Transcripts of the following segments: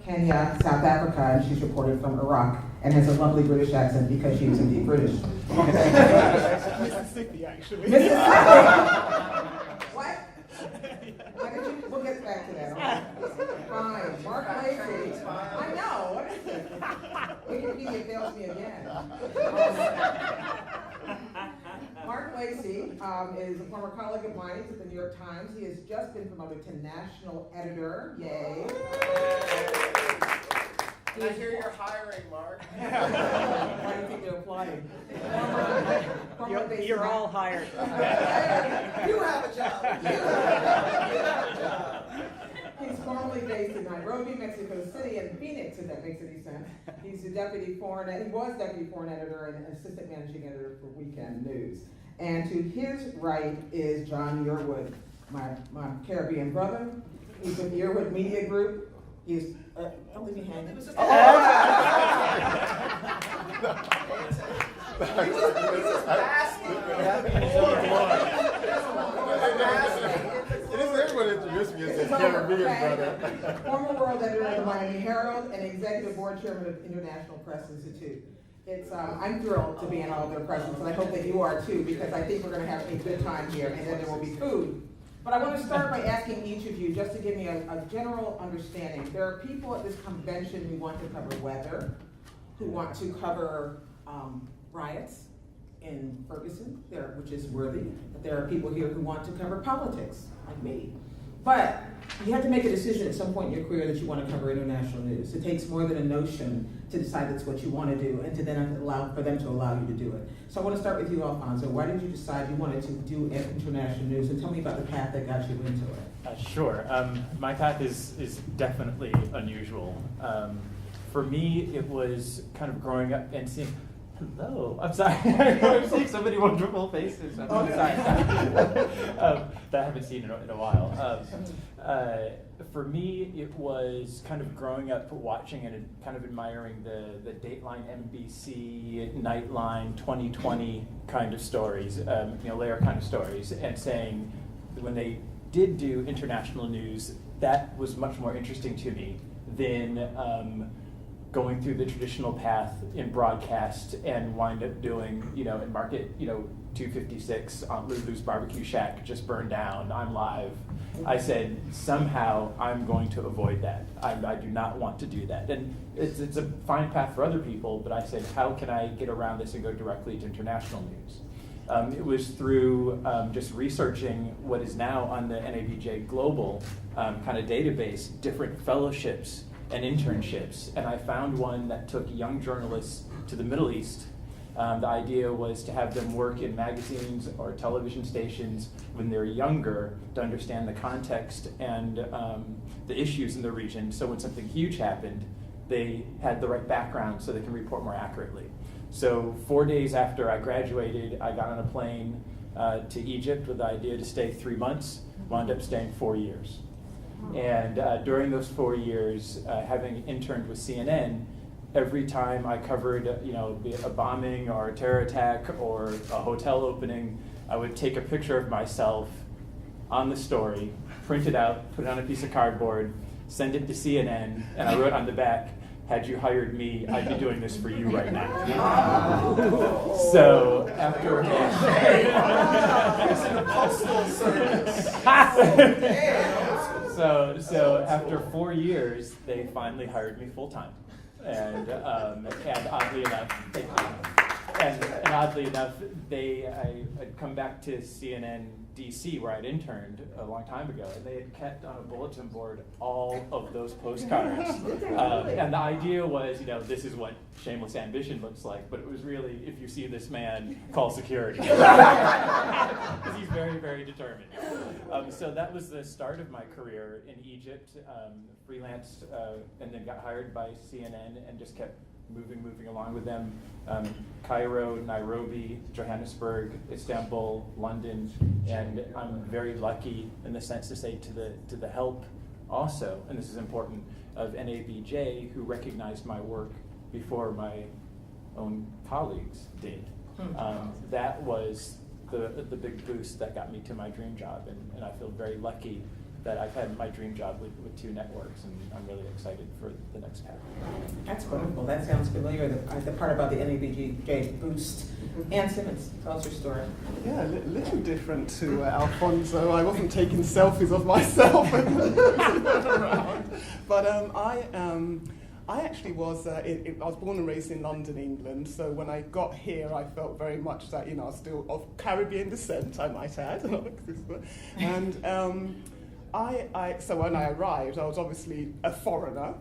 Kenya, South Africa, and she's reported from Iraq and has a lovely British accent because she is indeed British. Mississippi, actually. Mississippi? What? Why did you? We'll get back to that. Okay. Fine. Mark Lacey. I know. What is it? Wikipedia fails me again. Mark Lacey is a former colleague of mine. He's at the New York Times. He has just been promoted to national editor. Yay. And I hear you're hiring, Mark. Why do you think they're applauding? You're all hired. You have a job. You have a job. He's formerly based in Nairobi, Mexico City, and Phoenix, if that makes any sense. He's he was deputy foreign editor and assistant managing editor for Weekend News. And to his right is John Yearwood, my Caribbean brother. He's with Yearwood Media Group. He's don't leave me hanging. He was asking. Everyone introduced me as a Caribbean brother. Former world editor of the Miami Herald and executive board chairman of International Press Institute. I'm thrilled to be in all of their presence, and I hope that you are too, because I think we're going to have a good time here, and then there will be food. But I want to start by asking each of you, just to give me a general understanding. There are people at this convention who want to cover weather, who want to cover riots in Ferguson, which is worthy. But there are people here who want to cover politics, like me. But you have to make a decision at some point in your career that you want to cover international news. It takes more than a notion to decide that's what you want to do, and to then allow them to allow you to do it. So I want to start with you, Alfonso. Why did you decide you wanted to do international news? And tell me about the path that got you into it. Sure. My path is definitely unusual. For me, it was kind of growing up and seeing. Hello. I'm sorry. I'm seeing so many wonderful faces. I'm sorry. That I haven't seen in a while. For me, it was kind of growing up watching and kind of admiring the Dateline NBC, Nightline, 2020 kind of stories, layer kind of stories, and saying when they did do international news, that was much more interesting to me than going through the traditional path in broadcast and wind up doing, in market, 256 on Lulu's Barbecue Shack just burned down, I'm live. I said, somehow I'm going to avoid that. I do not want to do that. And it's a fine path for other people, but I said, how can I get around this and go directly to international news? It was through just researching what is now on the NABJ Global kind of database, different fellowships and internships, and I found one that took young journalists to the Middle East. The idea was to have them work in magazines or television stations when they're younger to understand the context and the issues in the region, so when something huge happened, they had the right background so they can report more accurately. So 4 days after I graduated, I got on a plane to Egypt with the idea to stay 3 months, wound up staying 4 years. And during those 4 years, having interned with CNN, every time I covered, be it a bombing or a terror attack or a hotel opening, I would take a picture of myself on the story, print it out, put it on a piece of cardboard, send it to CNN, and I wrote on the back, had you hired me, I'd be doing this for you right now. So after So after 4 years, they finally hired me full time, and oddly enough, I had come back to CNN DC where I'd interned a long time ago, and they had kept on a bulletin board all of those postcards. And the idea was, this is what shameless ambition looks like, but it was really, if you see this man, call security. Because he's very, very determined. So that was the start of my career in Egypt, freelanced, and then got hired by CNN and just kept moving along with them. Cairo, Nairobi, Johannesburg, Istanbul, London, and I'm very lucky in the sense to say to the help also, and this is important, of NABJ, who recognized my work before my own colleagues did. That was the big boost that got me to my dream job, and I feel very lucky that I've had my dream job with two networks, and I'm really excited for the next path. That's wonderful. That sounds familiar. The part about the NABJ boost. Ann Simmons, tell us your story. Yeah, a little different to Alfonso. I wasn't taking selfies of myself around. But I actually was, I was born and raised in London, England, so when I got here, I felt very much that, I was still of Caribbean descent, I might add, and so when I arrived, I was obviously a foreigner,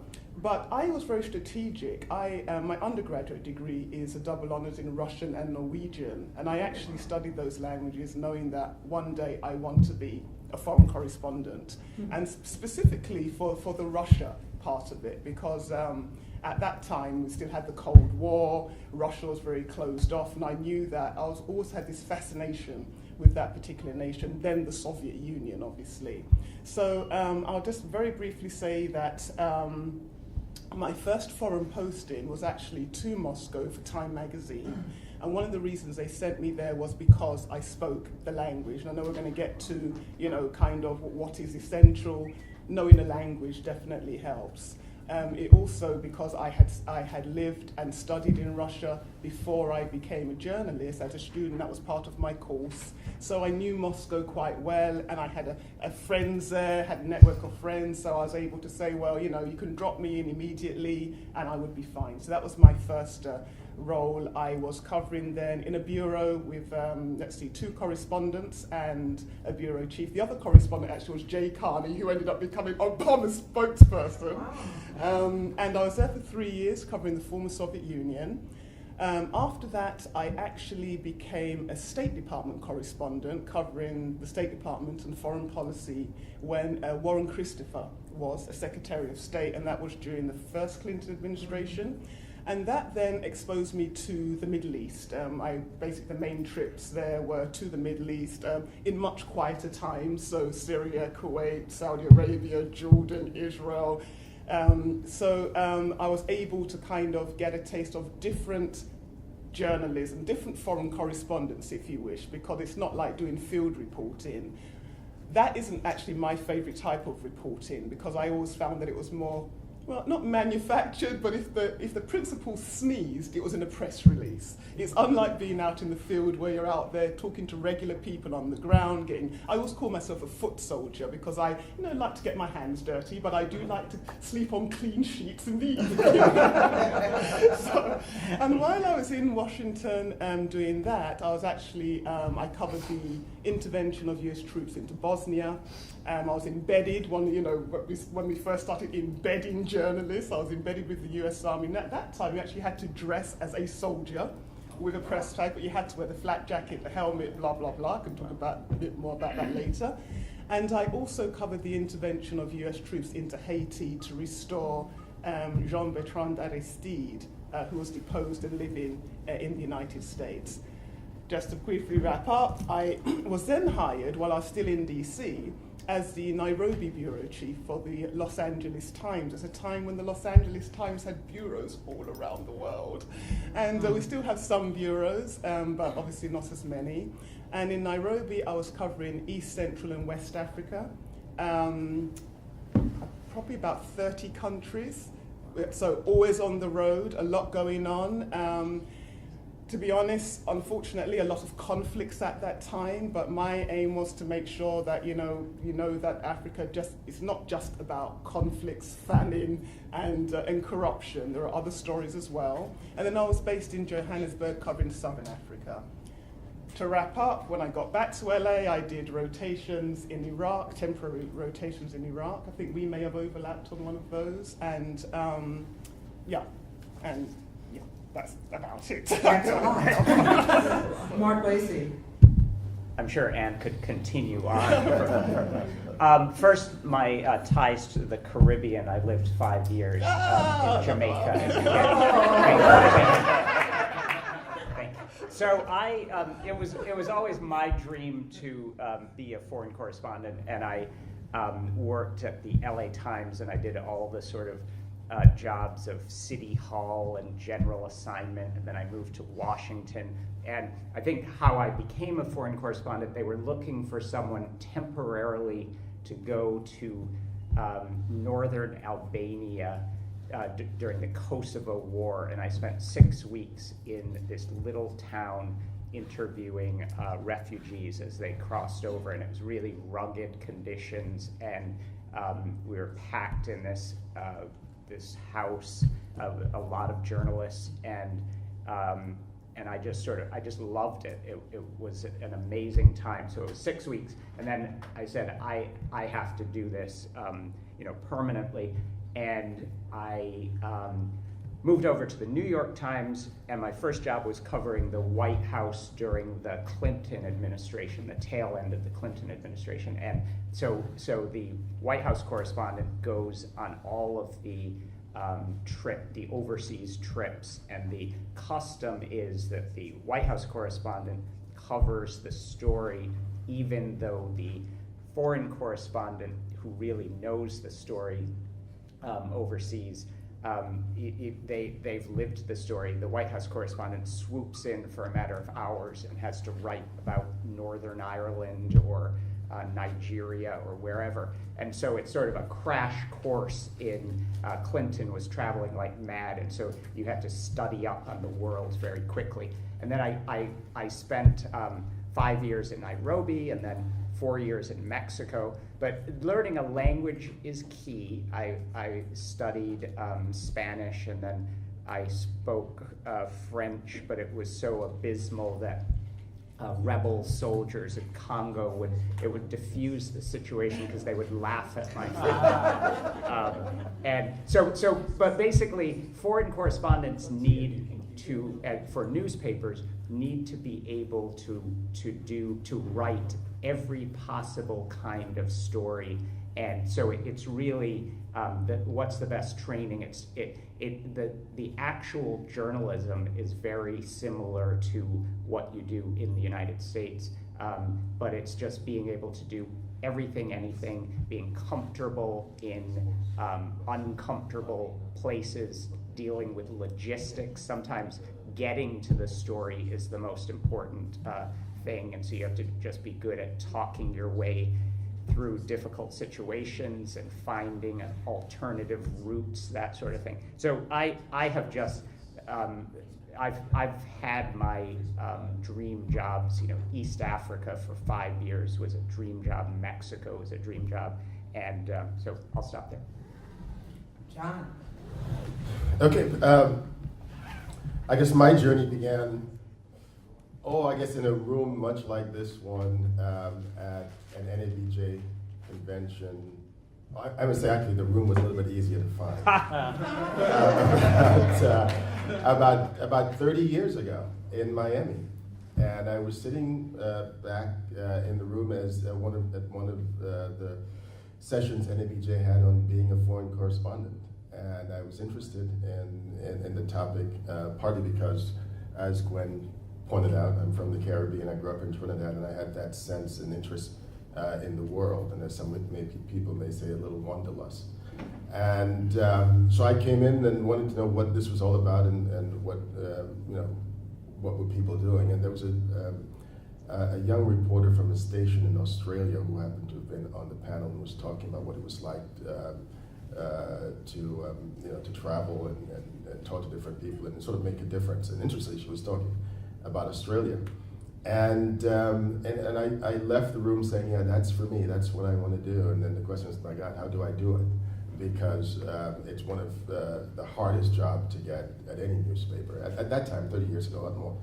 but I was very strategic. My undergraduate degree is a double honours in Russian and Norwegian, and I actually studied those languages knowing that one day I want to be a foreign correspondent, and specifically for the Russia part of it, because at that time we still had the Cold War, Russia was very closed off, and I knew that I always had this fascination with that particular nation, then the Soviet Union, obviously. So I'll just very briefly say that my first foreign posting was actually to Moscow for Time magazine. And one of the reasons they sent me there was because I spoke the language. And I know we're going to get to, kind of what is essential. Knowing a language definitely helps. It also, because I had lived and studied in Russia before I became a journalist as a student, that was part of my course. So I knew Moscow quite well, and I had a friends there, had a network of friends, so I was able to say, well, you can drop me in immediately and I would be fine. So that was my first role. I was covering then in a bureau with, 2 correspondents and a bureau chief. The other correspondent actually was Jay Carney, who ended up becoming Obama's spokesperson. Wow. And I was there for 3 years covering the former Soviet Union. After that, I actually became a State Department correspondent covering the State Department and foreign policy when Warren Christopher was a Secretary of State, and that was during the first Clinton administration. And that then exposed me to the Middle East. Basically, the main trips there were to the Middle East in much quieter times, so Syria, Kuwait, Saudi Arabia, Jordan, Israel. So I was able to kind of get a taste of different journalism, different foreign correspondence, if you wish, because it's not like doing field reporting. That isn't actually my favorite type of reporting, because I always found that it was more, well, not manufactured, but if the principal sneezed, it was in a press release. It's unlike being out in the field where you're out there talking to regular people on the ground, I always call myself a foot soldier because I like to get my hands dirty, but I do like to sleep on clean sheets in the evening. And while I was in Washington doing that, I was actually, I covered the intervention of US troops into Bosnia. I was embedded, when we first started embedding journalists, I was embedded with the US Army. And at that time, you actually had to dress as a soldier with a press tag, but you had to wear the flak jacket, the helmet, blah, blah, blah. I can talk a bit more about that later. And I also covered the intervention of US troops into Haiti to restore Jean-Bertrand Aristide, who was deposed and living in the United States. Just to briefly wrap up, I was then hired while I was still in DC as the Nairobi bureau chief for the Los Angeles Times. At a time when the Los Angeles Times had bureaus all around the world. And we still have some bureaus, but obviously not as many. And in Nairobi, I was covering East Central and West Africa, probably about 30 countries. So always on the road, a lot going on. To be honest, unfortunately, a lot of conflicts at that time, but my aim was to make sure that, that Africa it's not just about conflicts, famine, and corruption. There are other stories as well. And then I was based in Johannesburg covering Southern Africa. To wrap up, when I got back to LA, I did rotations in Iraq, temporary rotations in Iraq. I think we may have overlapped on one of those. And that's about it. Mark Lacey. I'm sure Ann could continue on. First, my ties to the Caribbean. I lived 5 years in Jamaica. Thank you. So it was always my dream to be a foreign correspondent, and I worked at the LA Times, and I did all the sort of jobs of City Hall and general assignment, and then I moved to Washington. And I think how I became a foreign correspondent, they were looking for someone temporarily to go to northern Albania during the Kosovo War, and I spent 6 weeks in this little town interviewing refugees as they crossed over, and it was really rugged conditions, and we were packed in this house of a lot of journalists, and I just loved it. It was an amazing time. So it was 6 weeks, and then I said I have to do this, permanently, and I moved over to the New York Times, and my first job was covering the White House during the Clinton administration, the tail end of the Clinton administration, and so the White House correspondent goes on all of the the overseas trips, and the custom is that the White House correspondent covers the story, even though the foreign correspondent who really knows the story overseas, they've lived the story. The White House correspondent swoops in for a matter of hours and has to write about Northern Ireland or Nigeria or wherever. And so it's sort of a crash course in Clinton was traveling like mad, and so you have to study up on the world very quickly. And then I spent 5 years in Nairobi and then 4 years in Mexico. But learning a language is key. I studied Spanish, and then I spoke French, but it was so abysmal that rebel soldiers in Congo would diffuse the situation because they would laugh at my French. But basically, foreign correspondents need to, for newspapers, need to be able to write every possible kind of story, and so it's really what's the best training? The actual journalism is very similar to what you do in the United States, but it's just being able to do everything, anything, being comfortable in uncomfortable places, dealing with logistics. Sometimes getting to the story is the most important thing, and so you have to just be good at talking your way through difficult situations and finding alternative routes, that sort of thing. So I have just I've had my dream jobs. East Africa for 5 years was a dream job. Mexico was a dream job, and so I'll stop there. John. Okay, I guess my journey began, in a room much like this one at an NABJ convention. I would say actually the room was a little bit easier to find. About 30 years ago in Miami, and I was sitting back in the room as one of the sessions NABJ had on being a foreign correspondent, and I was interested in the topic partly because, as Gwen pointed out, I'm from the Caribbean. I grew up in Trinidad, and I had that sense and interest in the world, and as some people may say, a little wanderlust. And so I came in and wanted to know what this was all about, and what were people doing. And there was a young reporter from a station in Australia who happened to have been on the panel and was talking about what it was like to travel and talk to different people and sort of make a difference. And interestingly, she was talking about Australia. And I left the room saying, yeah, that's for me, that's what I want to do. And then the question is, my God, how do I do it? Because it's one of the hardest jobs to get at any newspaper. At that time, 30 years ago, a lot more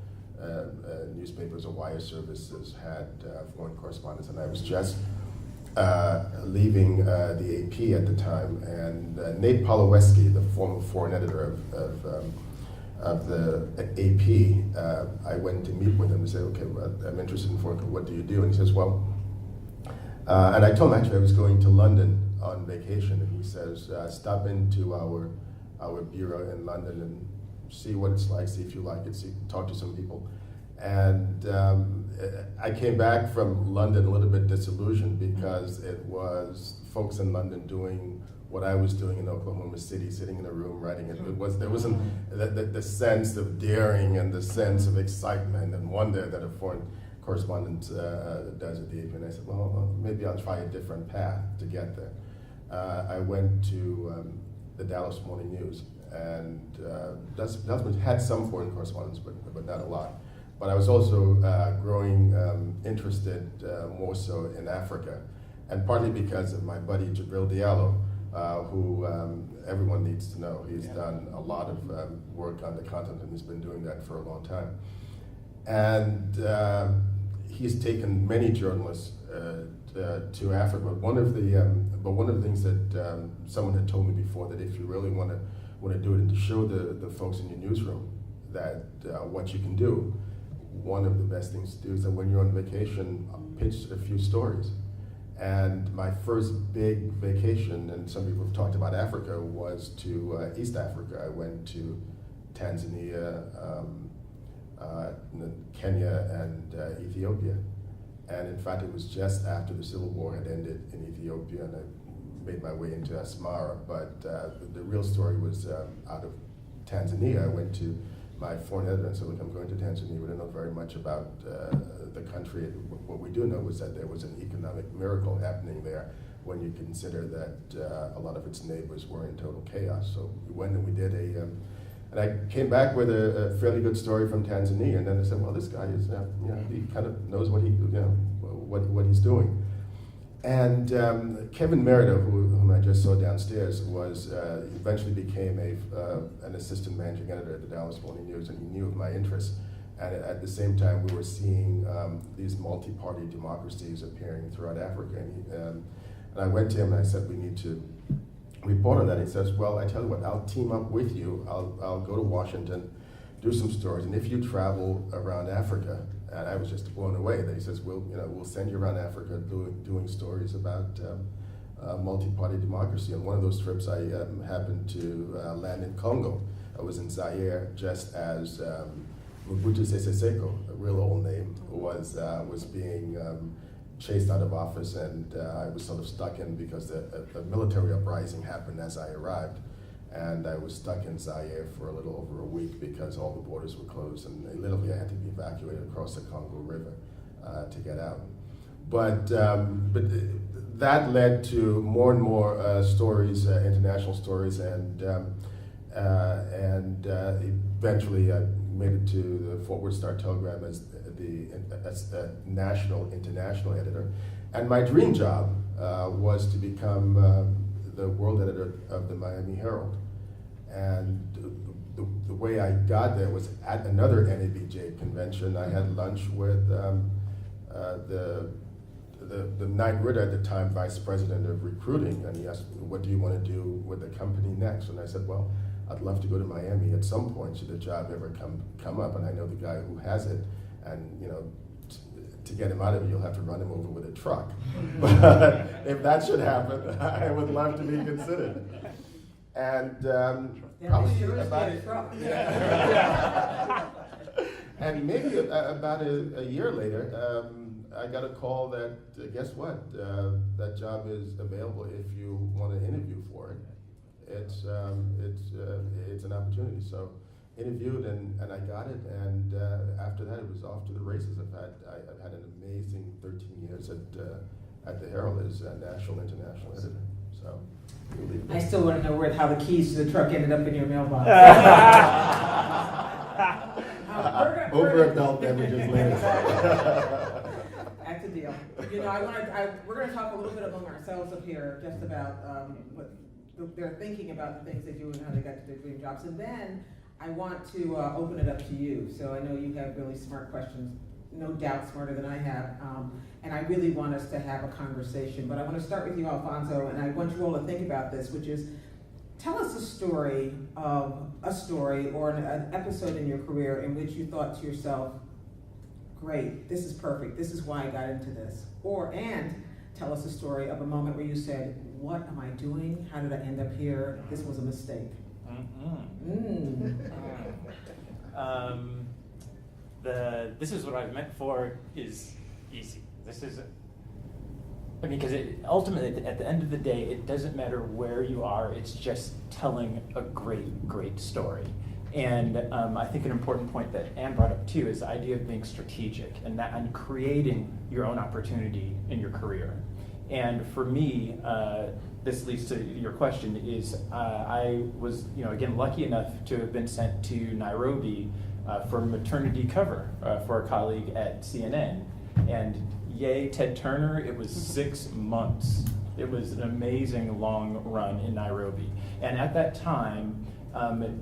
newspapers or wire services had foreign correspondents, and I was just leaving the AP at the time. And Nate Poloweski, the former foreign editor of the AP, I went to meet with him and said, okay, well, I'm interested in foreign, what do you do? And he says, well, and I told him actually I was going to London on vacation, and he says, stop into our bureau in London and see what it's like, see if you like it, talk to some people. And I came back from London a little bit disillusioned because it was folks in London doing what I was doing in Oklahoma City, sitting in a room writing it. There wasn't the sense of daring and the sense of excitement and wonder that a foreign Correspondents does at the AP, and I said, well, maybe I'll try a different path to get there. I went to the Dallas Morning News, and Dallas had some foreign correspondents, but not a lot. But I was also growing interested more so in Africa, and partly because of my buddy Jibril Diallo, who everyone needs to know. He's done a lot of work on the continent, and he's been doing that for a long time. And he's taken many journalists to Africa. But one of the things that someone had told me before, that if you really want to do it and to show the folks in your newsroom that what you can do, one of the best things to do is that when you're on vacation, pitch a few stories. And my first big vacation, and some people have talked about Africa, was to East Africa. I went to Tanzania, Kenya, and Ethiopia. And in fact, it was just after the civil war had ended in Ethiopia, and I made my way into Asmara. But the real story was out of Tanzania. I went to my foreign editor and said, look, I'm going to Tanzania. We don't know very much about the country. What we do know was that there was an economic miracle happening there when you consider that a lot of its neighbors were in total chaos. So we went and we did and I came back with a fairly good story from Tanzania, and then I said, well, this guy is, he kind of knows what what he's doing. And Kevin Merida, whom I just saw downstairs, was eventually became an assistant managing editor at the Dallas Morning News, and he knew of my interests. And at the same time, we were seeing these multi-party democracies appearing throughout Africa. And I went to him and I said, we need to report on that. He says, well, I tell you what, I'll team up with you. I'll go to Washington, do some stories, and if you travel around Africa, and I was just blown away that he says, we'll send you around Africa doing stories about multi-party democracy. On one of those trips, I happened to land in Congo. I was in Zaire just as Mobutu Sese Seko, a real old name, was being chased out of office, and I was sort of stuck in because a military uprising happened as I arrived. And I was stuck in Zaire for a little over a week because all the borders were closed, and literally I had to be evacuated across the Congo River to get out. But that led to more and more stories, international stories, and eventually I made it to the Fort Worth Star-Telegram as a national, international editor. And my dream job was to become the world editor of the Miami Herald. And the way I got there was at another NABJ convention. I had lunch with the Knight Ridder at the time, vice president of recruiting, and he asked me, what do you want to do with the company next? And I said, well, I'd love to go to Miami at some point should the job ever come up, and I know the guy who has it, and to get him out of it, you'll have to run him over with a truck. But if that should happen, I would love to be considered. And probably about and maybe about a year later, I got a call that guess what? That job is available if you want to interview for it. It's an opportunity. So interviewed and I got it, and after that it was off to the races. I've had an amazing 13 years at the Herald as a national, international editor. So I still want to know how the keys to the truck ended up in your mailbox. Over adult beverages later. That's a deal. We're going to talk a little bit among ourselves up here, just about what they're thinking about the things they do and how they got to their dream jobs, and then I want to open it up to you. So I know you have really smart questions, no doubt smarter than I have, and I really want us to have a conversation. But I want to start with you, Alfonso, and I want you all to think about this, which is, tell us a story or an episode in your career in which you thought to yourself, great, this is perfect, this is why I got into this. And tell us a story of a moment where you said, what am I doing? How did I end up here? This was a mistake. This is what I've meant for is easy. Because ultimately, at the end of the day, it doesn't matter where you are, it's just telling a great story. And I think an important point that Anne brought up too is the idea of being strategic and creating your own opportunity in your career. And for me, this leads to your question, is I was, again, lucky enough to have been sent to Nairobi for maternity cover for a colleague at CNN. And yay, Ted Turner, it was 6 months. It was an amazing long run in Nairobi. And at that time,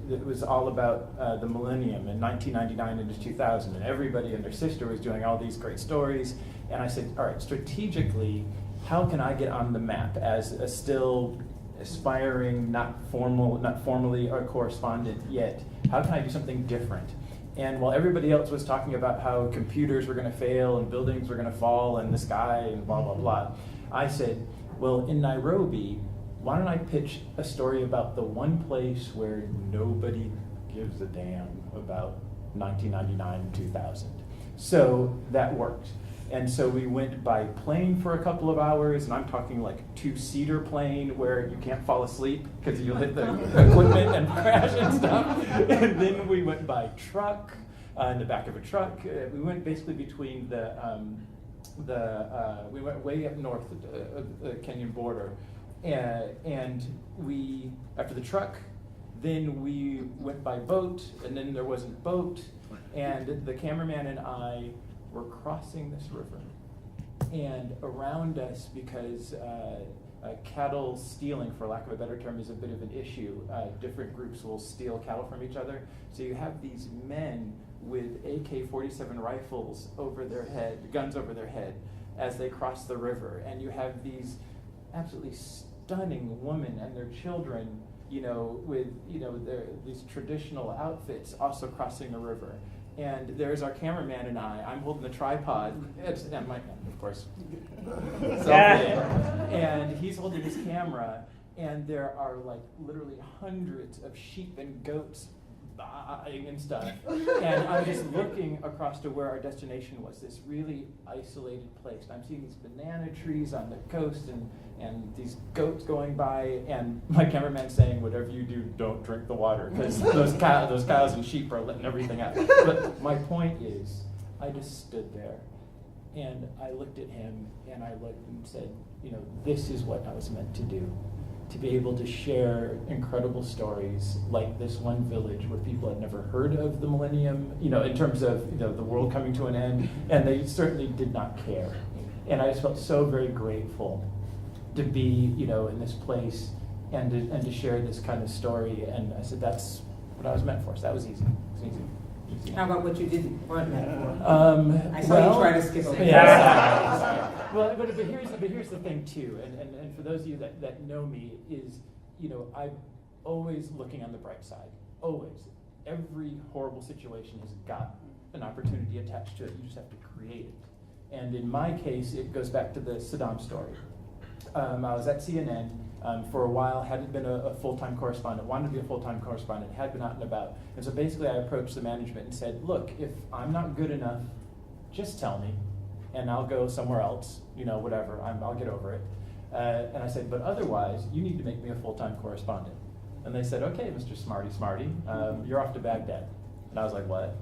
it was all about the millennium in 1999 into 2000, and everybody and their sister was doing all these great stories. And I said, all right, strategically, how can I get on the map as a still aspiring, not formally a correspondent yet? How can I do something different? And while everybody else was talking about how computers were going to fail and buildings were going to fall in the sky and blah, blah, blah, I said, well, in Nairobi, why don't I pitch a story about the one place where nobody gives a damn about 1999 2000? So that worked. And so we went by plane for a couple of hours, and I'm talking like 2-seater plane where you can't fall asleep because you'll hit the equipment and crash and stuff. And then we went by truck, in the back of a truck. We went basically between we went way up north of the Kenyan border. And we, after the truck, then we went by boat, and then there wasn't boat, and the cameraman and I were crossing this river. And around us, because cattle stealing, for lack of a better term, is a bit of an issue, different groups will steal cattle from each other. So you have these men with AK-47 rifles over their head, guns over their head, as they cross the river. And you have these absolutely stunning women and their children, with these traditional outfits, also crossing the river. And there's our cameraman and I'm holding the tripod, and my, of course, and he's holding his camera, and there are like literally hundreds of sheep and goats and stuff. And I'm just looking across to where our destination was, this really isolated place. And I'm seeing these banana trees on the coast and these goats going by, and my cameraman saying, whatever you do, don't drink the water, because those cows and sheep are letting everything out. But my point is, I just stood there, and I looked at him, and I looked and said, this is what I was meant to do. To be able to share incredible stories like this one village where people had never heard of the millennium, in terms of the world coming to an end, and they certainly did not care. And I just felt so very grateful to be, in this place and to share this kind of story. And I said, that's what I was meant for. So that was easy. It was easy. How about what you didn't want meant for? I saw you try to skip over. Yeah. Well, but here's the thing too, and for those of you that know me, is I'm always looking on the bright side. Always. Every horrible situation has got an opportunity attached to it. You just have to create it. And in my case, it goes back to the Saddam story. I was at CNN for a while, hadn't been a full-time correspondent, wanted to be a full-time correspondent, had been out and about. And so basically I approached the management and said, look, if I'm not good enough, just tell me, and I'll go somewhere else, whatever, I'll get over it. And I said, but otherwise, you need to make me a full-time correspondent. And they said, okay, Mr. Smarty, you're off to Baghdad. And I was like, what?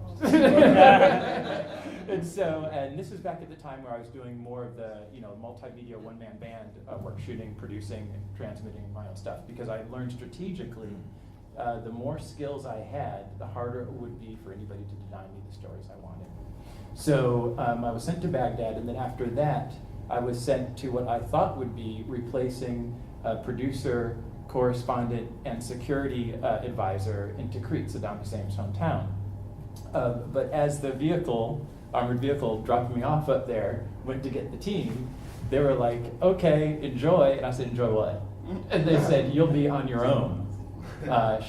And this is back at the time where I was doing more of the, multimedia one-man band work, shooting, producing, transmitting my own stuff, because I learned strategically, the more skills I had, the harder it would be for anybody to deny me the stories I wanted. So I was sent to Baghdad, and then after that, I was sent to what I thought would be replacing producer, correspondent, and security advisor in Tikrit, Saddam Hussein's hometown. But as the armored vehicle dropping me off up there, went to get the team, they were like, okay, enjoy. And I said, enjoy what? And they said, you'll be on your own.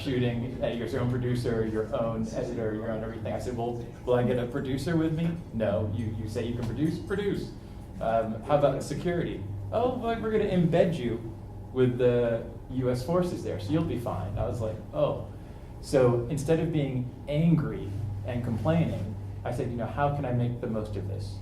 Shooting, you're your own producer, your own editor, your own everything. I said, well, will I get a producer with me? No, you say you can produce. How about security? Oh, well, we're going to embed you with the U.S. forces there, so you'll be fine. I was like, oh. So instead of being angry and complaining, I said, how can I make the most of this?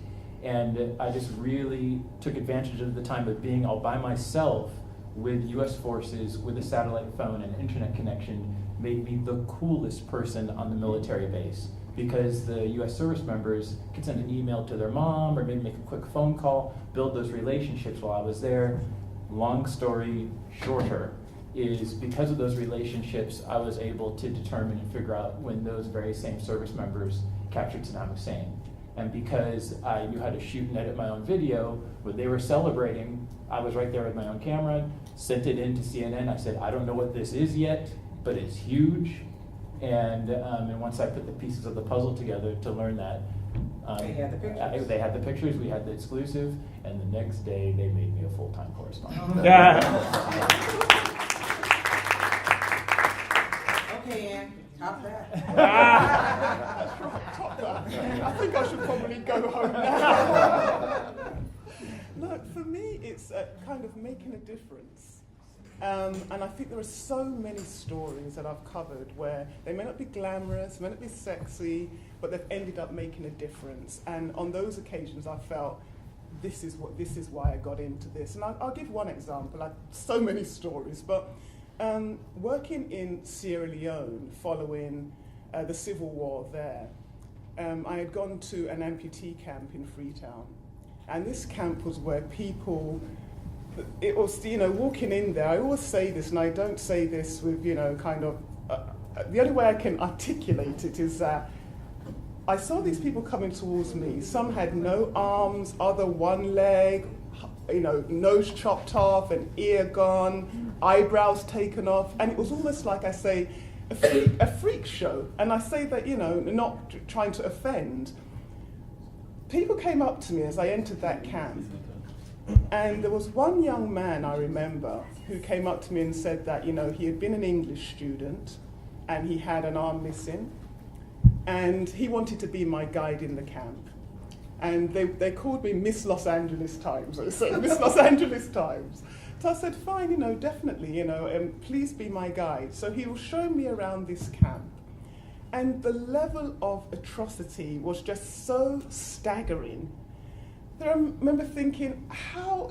And I just really took advantage of the time of being all by myself with U.S. forces, with a satellite phone and internet connection, made me the coolest person on the military base, because the U.S. service members could send an email to their mom or maybe make a quick phone call, build those relationships while I was there. Long story shorter is, because of those relationships, I was able to determine and figure out when those very same service members captured Saddam Hussein. And because I knew how to shoot and edit my own video, when they were celebrating, I was right there with my own camera, sent it in to CNN. I said, I don't know what this is yet, but it's huge. And once I put the pieces of the puzzle together to learn that, They had the pictures. They had the pictures, we had the exclusive, and the next day they made me a full-time correspondent. Okay, Ann, top that. Top that. I think I should probably go home now. Look, for me, it's kind of making a difference. And I think there are so many stories that I've covered where they may not be glamorous, may not be sexy, but they've ended up making a difference. And on those occasions, I felt this is why I got into this. And I'll give one example. I have so many stories, but working in Sierra Leone following the civil war there, I had gone to an amputee camp in Freetown, and this camp was where people. It was, walking in there, I always say this, and I don't say this with, kind of, the only way I can articulate it is that I saw these people coming towards me. Some had no arms, other one leg, nose chopped off, an ear gone, eyebrows taken off, and it was almost like I say, a freak show. And I say that, not trying to offend. People came up to me as I entered that camp. And there was one young man I remember who came up to me and said that, he had been an English student and he had an arm missing, and he wanted to be my guide in the camp. And they called me Miss Los Angeles Times. They said, Miss Los Angeles Times. So I said, fine, definitely, please be my guide. So he was showing me around this camp. And the level of atrocity was just so staggering. I remember thinking, how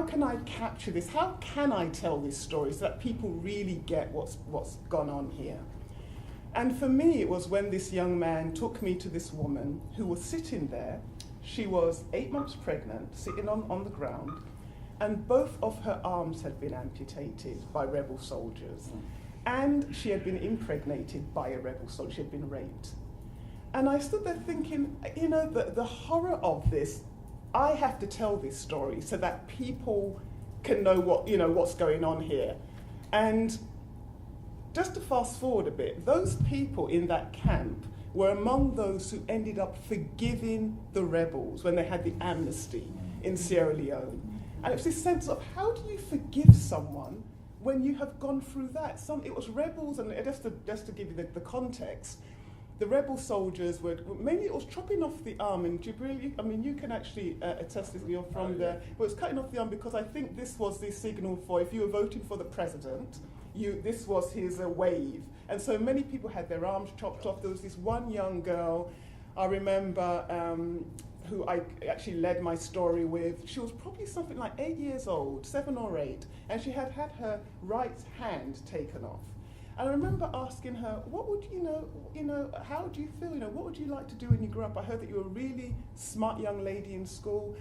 can I capture this? How can I tell this story so that people really get what's gone on here? And for me, it was when this young man took me to this woman who was sitting there. She was 8 months pregnant, sitting on the ground, and both of her arms had been amputated by rebel soldiers. And she had been impregnated by a rebel soldier. She had been raped. And I stood there thinking, the horror of this. I have to tell this story so that people can know what's going on here. And just to fast forward a bit, those people in that camp were among those who ended up forgiving the rebels when they had the amnesty in Sierra Leone. And it was this sense of, how do you forgive someone when you have gone through that? It was rebels, and just to give you the context, the rebel soldiers were, mainly it was chopping off the arm, and Jibril, you can actually attest this, you're from there, but it's cutting off the arm because I think this was the signal for, if you were voting for the president, this was his wave. And so many people had their arms chopped off. There was this one young girl, I remember, who I actually led my story with. She was probably something like 8 years old, 7 or 8, and she had her right hand taken off. I remember asking her, what would how do you feel? What would you like to do when you grow up? I heard that you were a really smart young lady in school.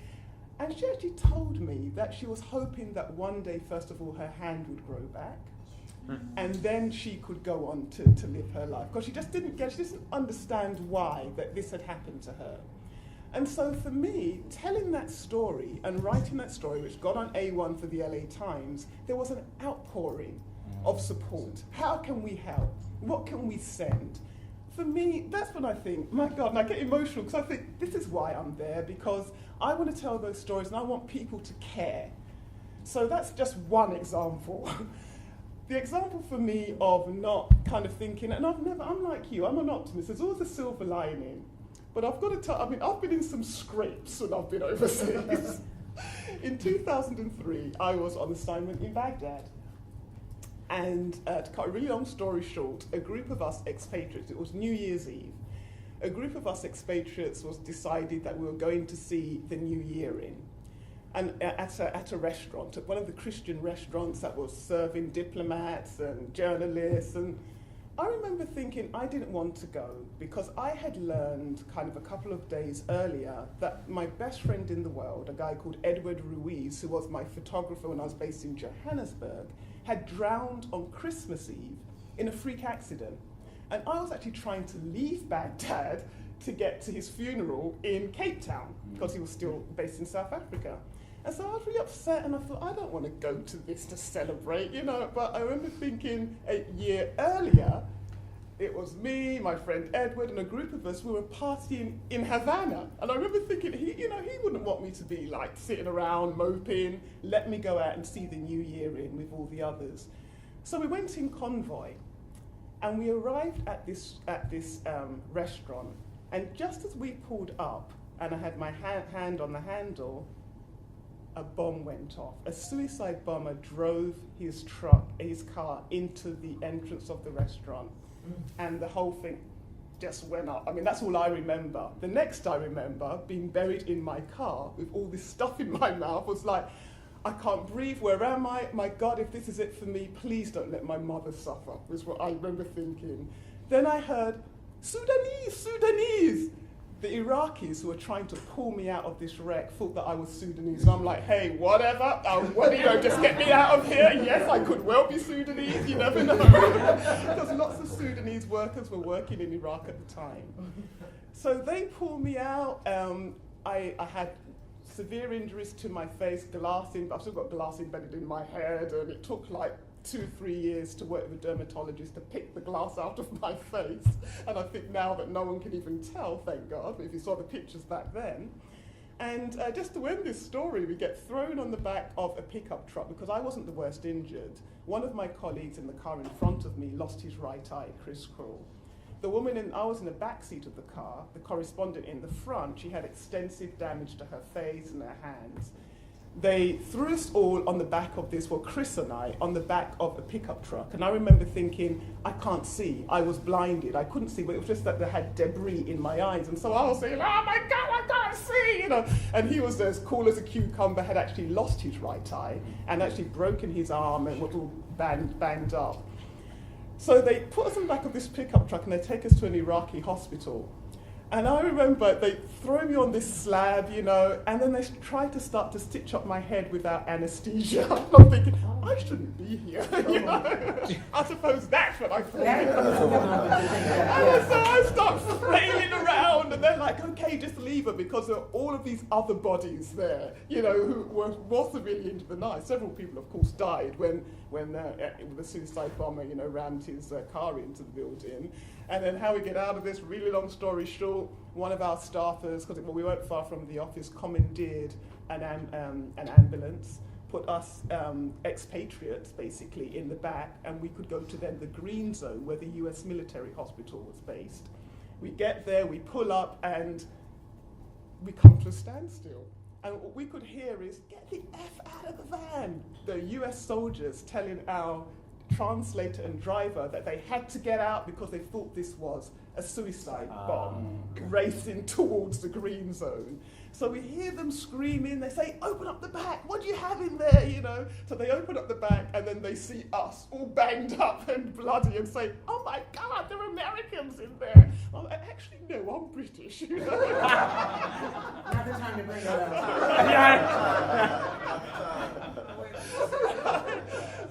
And she actually told me that she was hoping that one day, first of all, her hand would grow back. And then she could go on to live her life. Because she didn't understand why that this had happened to her. And so for me, telling that story and writing that story, which got on A1 for the LA Times, there was an outpouring of support. How can we help? What can we send? For me, that's when I think, my God, and I get emotional because I think this is why I'm there, because I want to tell those stories and I want people to care. So that's just one example. The example for me of not kind of thinking, and I'm like you, I'm an optimist, there's always a silver lining. But I've got to tell, I've been in some scrapes when I've been overseas. In 2003, I was on assignment in Baghdad. And to cut a really long story short, a group of us expatriates, it was New Year's Eve, a group of us expatriates was decided that we were going to see the New Year in. And at a restaurant, at one of the Christian restaurants that was serving diplomats and journalists, and I remember thinking I didn't want to go because I had learned kind of a couple of days earlier that my best friend in the world, a guy called Edward Ruiz, who was my photographer when I was based in Johannesburg, had drowned on Christmas Eve in a freak accident. And I was actually trying to leave Baghdad to get to his funeral in Cape Town because he was still based in South Africa. And so I was really upset and I thought, I don't want to go to this to celebrate, you know, but I remember thinking a year earlier, it was me, my friend Edward, and a group of us, we were partying in Havana. And I remember thinking, he wouldn't want me to be like sitting around moping, let me go out and see the new year in with all the others. So we went in convoy and we arrived at this restaurant. And just as we pulled up and I had my hand on the handle, a bomb went off. A suicide bomber drove his car into the entrance of the restaurant, and the whole thing just went up. I mean, that's all I remember. The next I remember being buried in my car with all this stuff in my mouth, was like, I can't breathe, where am I? My God, if this is it for me, please don't let my mother suffer, was what I remember thinking. Then I heard, Sudanese! The Iraqis who were trying to pull me out of this wreck thought that I was Sudanese. And I'm like, hey, whatever, just get me out of here. Yes, I could well be Sudanese, you never know. Because lots of Sudanese workers were working in Iraq at the time. So they pulled me out. I had severe injuries to my face, I've still got glass embedded in my head, and it took like 2-3 years to work with a dermatologist to pick the glass out of my face. And I think now that no one can even tell, thank God, if you saw the pictures back then. And just to end this story, we get thrown on the back of a pickup truck because I wasn't the worst injured. One of my colleagues in the car in front of me lost his right eye, Chris Kroll. The woman I was in the back seat of the car, the correspondent in the front, she had extensive damage to her face and her hands. They threw us all on the back of this, well, Chris and I, on the back of a pickup truck. And I remember thinking, I can't see. I was blinded. I couldn't see, but it was just that they had debris in my eyes. And so I was saying, oh my God, I can't see, you know. And he was as cool as a cucumber, had actually lost his right eye and actually broken his arm and was all banged up. So they put us on the back of this pickup truck and they take us to an Iraqi hospital. And I remember they throw me on this slab, you know, and then they try to start to stitch up my head without anesthesia. I'm thinking, I shouldn't be here, you know. I suppose that's what I thought. And so I start flailing around, and they're like, okay, just leave her, because there are all of these other bodies there, you know, who were more severely injured than I. Several people, of course, died when the suicide bomber, you know, rammed his car into the building. And then how we get out of this, really long story short, one of our staffers, because we weren't far from the office, commandeered an ambulance, put us expatriates basically in the back, and we could go to then the green zone where the US military hospital was based. We get there, we pull up, and we come to a standstill. And what we could hear is, get the F out of the van. The US soldiers telling our translator and driver that they had to get out because they thought this was a suicide bomb racing towards the green zone. So we hear them screaming, they say, open up the back, what do you have in there, you know? So they open up the back and then they see us all banged up and bloody and say, oh my God, there are Americans in there. Well, actually, no, I'm British, you know? Not the time to bring it up.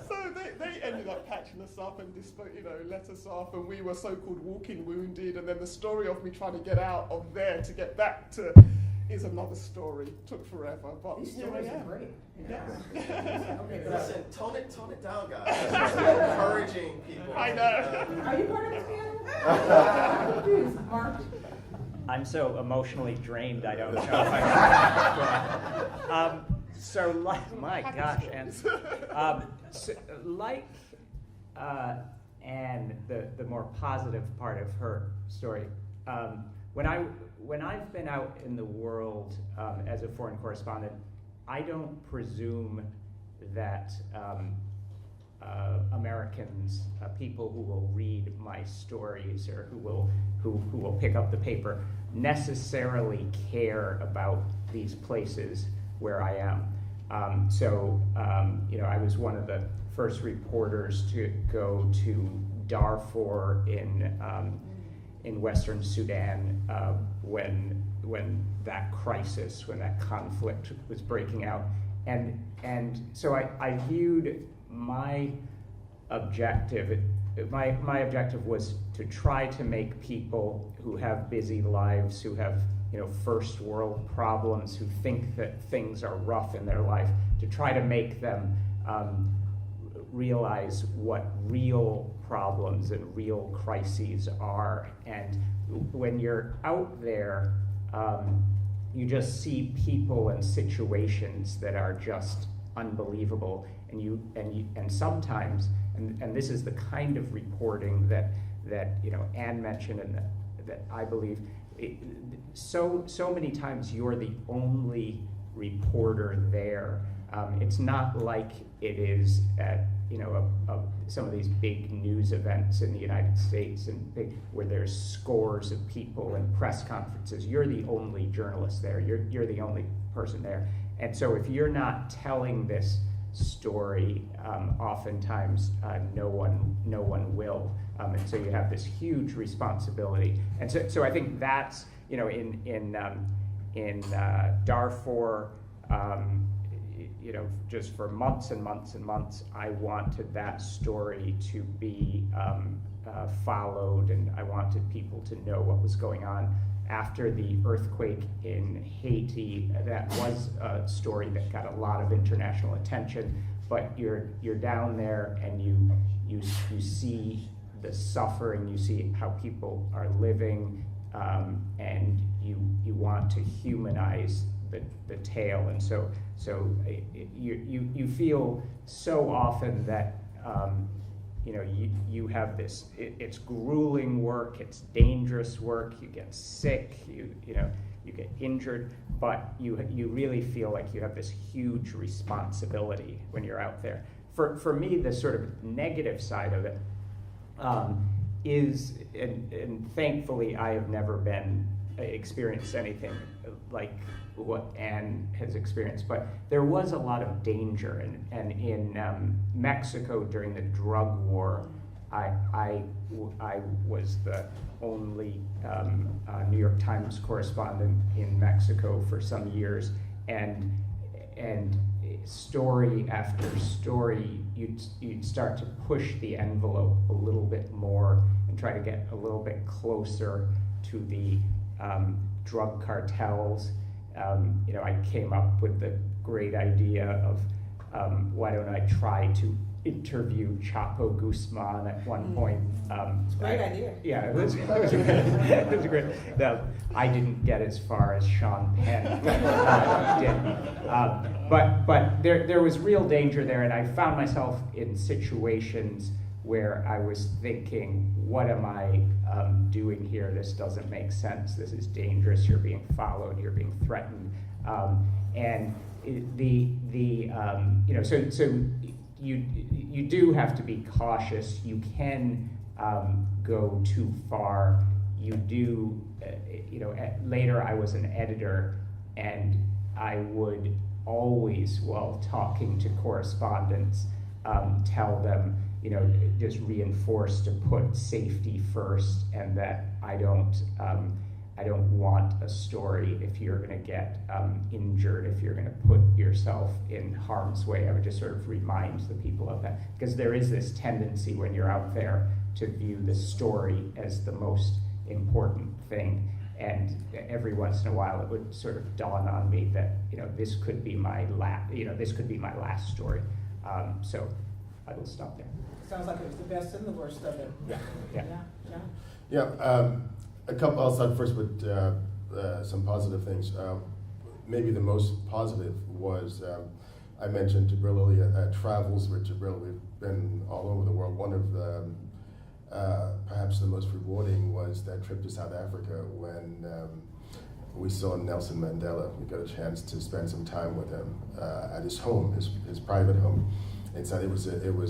So they ended up patching us up and let us off, and we were so-called walking wounded, and then the story of me trying to get out of there to get back to is another story. Took forever, but These here I stories are am. great. Yeah. Okay, Listen, tone it down, guys. Encouraging people. I know. Are you part of this panel? Confused, Mark. I'm so emotionally drained, I don't know if I so like, my gosh, and and the more positive part of her story, when I've been out in the world as a foreign correspondent, I don't presume that Americans, people who will read my stories or who will pick up the paper, necessarily care about these places where I am. I was one of the first reporters to go to Darfur in Western Sudan when that crisis, when that conflict was breaking out, and so I viewed my objective. My objective was to try to make people who have busy lives, who have first world problems, who think that things are rough in their life, to try to make them realize what real problems and real crises are. And when you're out there, you just see people and situations that are just unbelievable. And sometimes, and this is the kind of reporting that Anne mentioned, and that I believe, so many times you're the only reporter there. It's not like it is at some of these big news events in the United States where there's scores of people and press conferences. You're the only journalist there. You're the only person there. And so if you're not telling this story, oftentimes no one will. And so you have this huge responsibility. And so I think that's in Darfur. Just for months and months and months, I wanted that story to be followed, and I wanted people to know what was going on. After the earthquake in Haiti, that was a story that got a lot of international attention, but you're down there and you see the suffering, you see how people are living, and you want to humanize the tale. And so you feel so often that you have this, it's grueling work, it's dangerous work, you get sick, you get injured, but you really feel like you have this huge responsibility when you're out there. For me, the sort of negative side of it is, and thankfully I have never experienced anything like what Anne has experienced, but there was a lot of danger, and in Mexico during the drug war, I was the only New York Times correspondent in Mexico for some years, and story after story, you'd start to push the envelope a little bit more and try to get a little bit closer to the drug cartels. I came up with the great idea of why don't I try to interview Chapo Guzman at one point. It's a great idea. Yeah, it was great. I didn't get as far as Sean Penn did. But there was real danger there, and I found myself in situations where I was thinking, what am I doing here? This doesn't make sense. This is dangerous. You're being followed. You're being threatened. And so you do have to be cautious. You can go too far. You do, later I was an editor, and I would always, while talking to correspondents, tell them, just reinforce to put safety first, and that I don't want a story if you're going to get injured, if you're going to put yourself in harm's way. I would just sort of remind the people of that, because there is this tendency when you're out there to view the story as the most important thing. And every once in a while, it would sort of dawn on me that this could be my last story. So I will stop there. Sounds like it was the best and the worst of it. Yeah. I'll start first with some positive things. Maybe the most positive was, I mentioned Jibril earlier, travels with Jibril. We've been all over the world. One of the, perhaps the most rewarding was that trip to South Africa when we saw Nelson Mandela. We got a chance to spend some time with him at his home, his private home. And so it was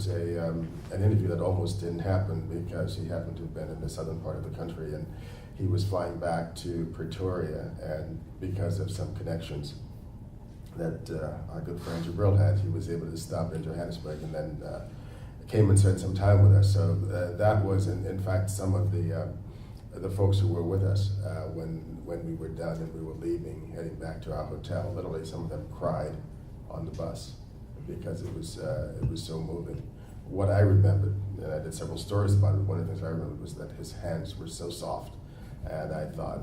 an interview that almost didn't happen because he happened to have been in the southern part of the country, and he was flying back to Pretoria, and because of some connections that our good friend Jibril had, he was able to stop in Johannesburg and then came and spent some time with us. So that was, in fact, some of the folks who were with us when we were done and we were leaving, heading back to our hotel. Literally, some of them cried on the bus because it was so moving. What I remembered, and I did several stories about it, one of the things I remembered was that his hands were so soft. And I thought,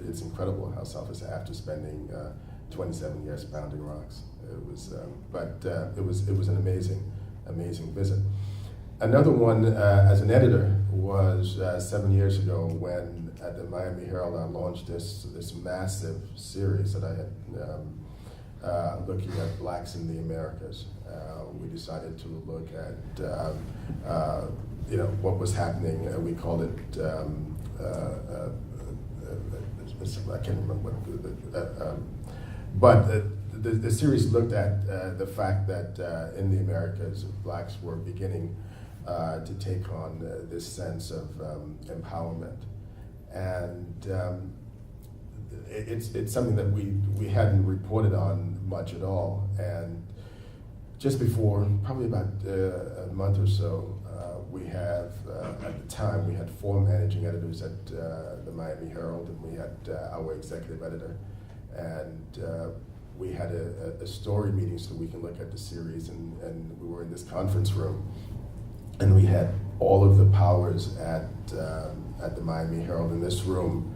it's incredible how soft his after spending 27 years pounding rocks. It was, it was an amazing visit. Another one as an editor was 7 years ago when at the Miami Herald I launched this massive series that I had looking at blacks in the Americas. We decided to look at what was happening. We called it I can't remember what, but the series looked at the fact that in the Americas, blacks were beginning to take on this sense of empowerment, and it's something that we hadn't reported on much at all. And just before, probably about a month or so, we have, at the time, we had 4 managing editors at the Miami Herald, and we had our executive editor, and we had a story meeting so we can look at the series, and we were in this conference room, and we had all of the powers at the Miami Herald in this room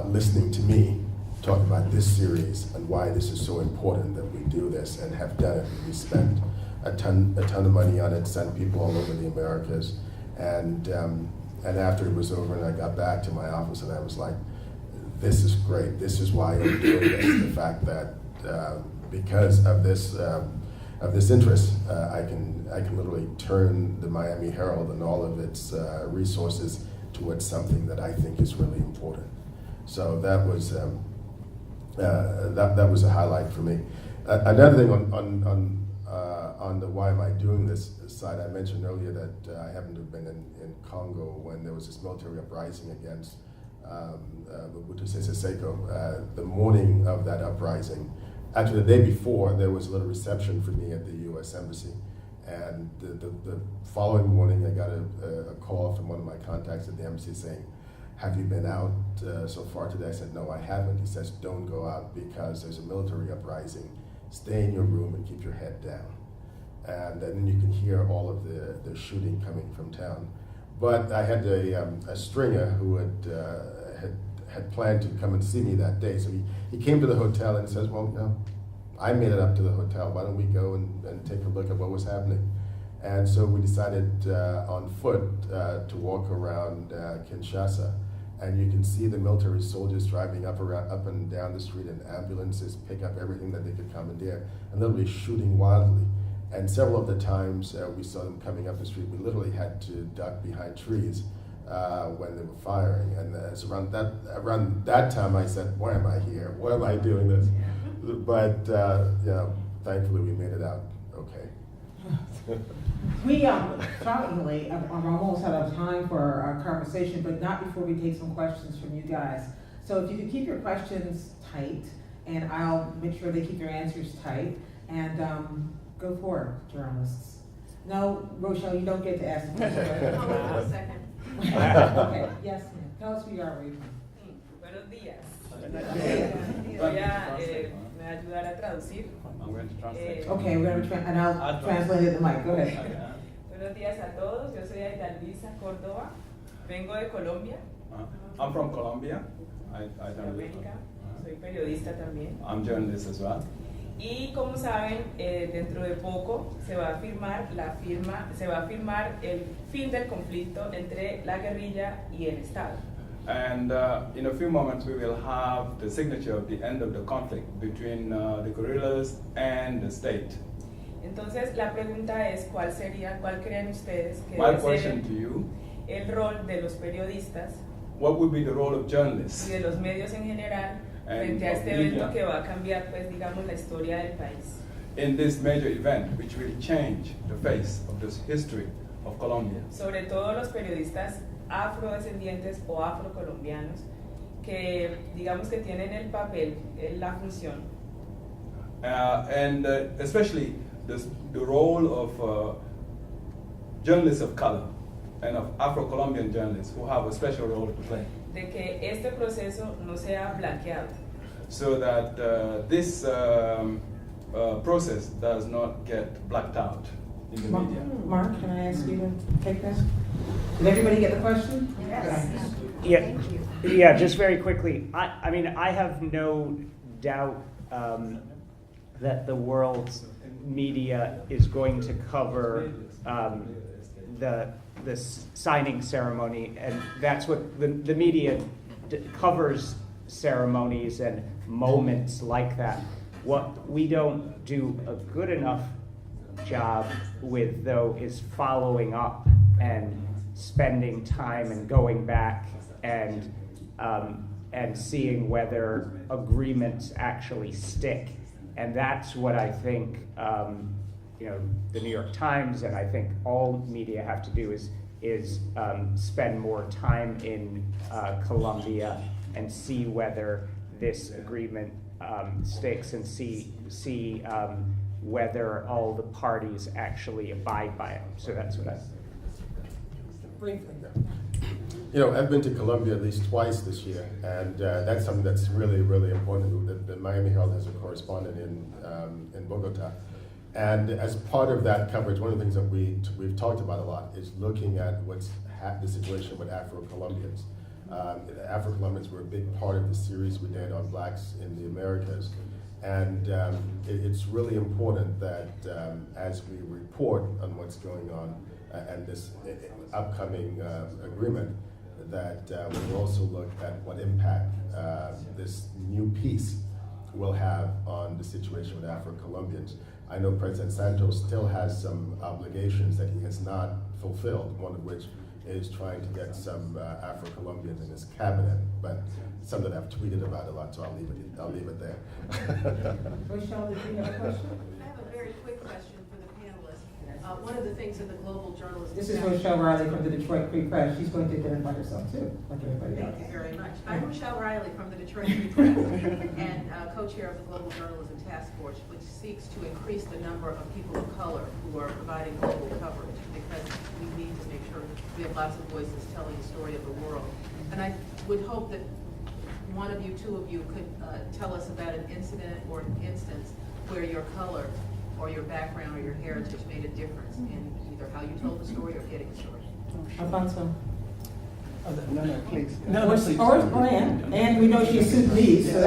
listening to me talk about this series and why this is so important that we do this and have done it. We spent a ton of money on it, sent people all over the Americas, and after it was over and I got back to my office and I was like, this is great. This is why I'm doing this. The fact that because of this interest, I can literally turn the Miami Herald and all of its resources towards something that I think is really important. So that was that was a highlight for me. Another thing on the why am I doing this side, I mentioned earlier that I happened to have been in Congo when there was this military uprising against Mobutu Sese Seko. The morning of that uprising, actually the day before, there was a little reception for me at the U.S. Embassy. And the following morning, I got a call from one of my contacts at the embassy saying, have you been out so far today? I said, no, I haven't. He says, don't go out because there's a military uprising. Stay in your room and keep your head down. And then you can hear all of the shooting coming from town. But I had a stringer who had planned to come and see me that day. So he came to the hotel and says, well, no, I made it up to the hotel. Why don't we go and take a look at what was happening? And so we decided on foot to walk around Kinshasa. And you can see the military soldiers driving up and down the street in ambulances, pick up everything that they could commandeer, and literally shooting wildly. And several of the times we saw them coming up the street, we literally had to duck behind trees when they were firing. And it's around that time I said, why am I here? Why am I doing this? But thankfully we made it out okay. We, shockingly, are almost out of time for our conversation, but not before we take some questions from you guys. So if you could keep your questions tight, and I'll make sure they keep their answers tight, and go for it, journalists. No, Rochelle, you don't get to ask the question. Hold on a second. Okay, yes, ma'am. Tell us who you are, where you're from. Buenos días. Me ayudar a traducir. I'm going to translate. Okay, we're going to and I'll translate it in the mic. Go ahead. Buenos días a todos. Yo soy Aida Luisa Córdoba. Vengo de Colombia. I'm from Colombia. América. Soy periodista también. I'm journalist as well. Y como saben, dentro de poco se va a firmar el fin del conflicto entre la guerrilla y el Estado. And in a few moments we will have the signature of the end of the conflict between the guerrillas and the state. Entonces la pregunta es ¿cuál creen ustedes que My debe question ser to you, el rol de los periodistas what would be the role of journalists y de los medios en general frente a este evento que va a cambiar, pues, digamos, la historia del país? in this major event which will change the face of this history of Colombia? Sobre todo los periodistas afrodescendientes o afrocolombianos que digamos que tienen el papel, la función And especially the role of journalists of color and of Afro-Colombian journalists who have a special role to play. De que este proceso no sea blanqueado. So that this process does not get blacked out in the media. Mark, can I ask you to take this? Did everybody get the question? Yeah, yeah. Just very quickly. I mean, I have no doubt that the world's media is going to cover the signing ceremony, and that's what the media covers, ceremonies and moments like that. What we don't do a good enough job with, though, is following up and spending time and going back and seeing whether agreements actually stick. And that's what I think the New York Times and I think all media have to do is spend more time in Colombia and see whether this agreement sticks and see whether all the parties actually abide by it. So that's what I. You know, I've been to Colombia at least twice this year, and that's something that's really, really important. The Miami Herald has a correspondent in Bogota, and as part of that coverage, one of the things that we've talked about a lot is looking at what's the situation with Afro-Colombians. Afro-Colombians were a big part of the series we did on blacks in the Americas, and it's really important that as we report on what's going on and this upcoming agreement, that we also look at what impact this new peace will have on the situation with Afro-Colombians. I know President Santos still has some obligations that he has not fulfilled, one of which is trying to get some Afro-Colombians in his cabinet, but something I've tweeted about a lot, so I'll leave it there. Rochelle, did you have a question? I have a very quick question for the panelists. One of the things in the global journalism. This is Rochelle Riley from the Detroit Free Press. She's going to identify herself too, like everybody else. Thank you very much. I'm Rochelle Riley from the Detroit Free Press and co-chair of the Global Journalism Task Force, which seeks to increase the number of people of color who are providing global coverage, because we need to make sure we have lots of voices telling the story of the world. And I would hope that one of you, two of you, could tell us about an incident or an instance where your color or your background or your heritage made a difference in either how you told the story or getting the story. Alfonso. No, please. Or Anne. Anne, we know she's Sudanese. So